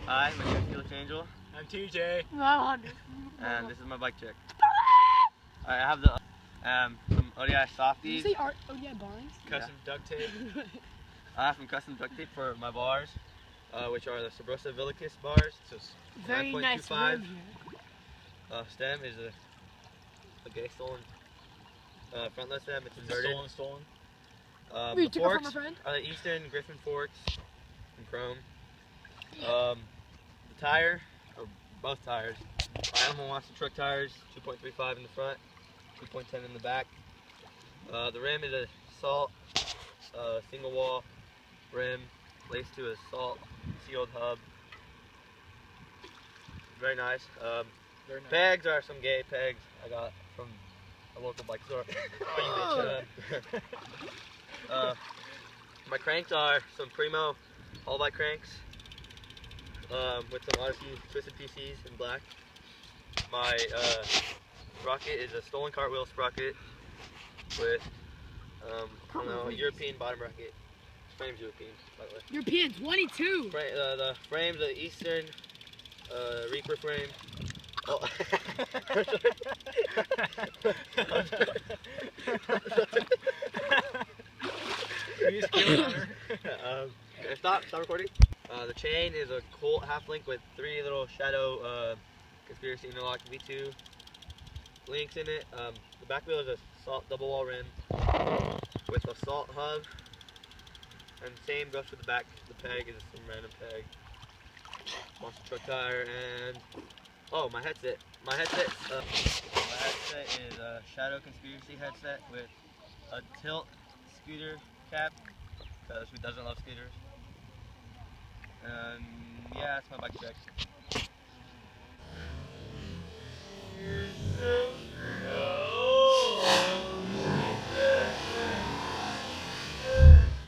Hi, my name is Felix Angel. I'm TJ. And this is my bike check. I have the some ODI softies. Did you say ODI Barnes? Custom duct tape. I have some custom duct tape for my bars, which are the Sabrosa Villicus bars. So Very nice rim here. Stem is a gay stolen frontless stem. It's inverted. Stolen. You The took it from forks a friend? are the Eastern Griffin forks in chrome. The tire, or both tires, are Animal Monster truck tires, 2.35 in the front, 2.10 in the back. The rim is a Salt single wall rim laced to a Salt sealed hub. Very nice. Very nice. Pegs are some gay pegs I got from a local bike store. My cranks are some Primo all bike cranks with some Odyssey twisted PCs in black. My sprocket is a stolen cartwheel sprocket with I don't know, a European bottom bracket. Frame's European, by the way. European 22. The frame's the Eastern Reaper frame. Oh. Stop recording. The chain is a Colt half link with 3 little Shadow Conspiracy Interlock V2 links in it. The back wheel is a Salt double wall rim with a Salt hub, and same goes for the back. The peg is some random peg. Monster truck tire, and oh, my headset. My headset is a Shadow Conspiracy headset with a tilt scooter cap, because who doesn't love scooters? Yeah, that's my bike check.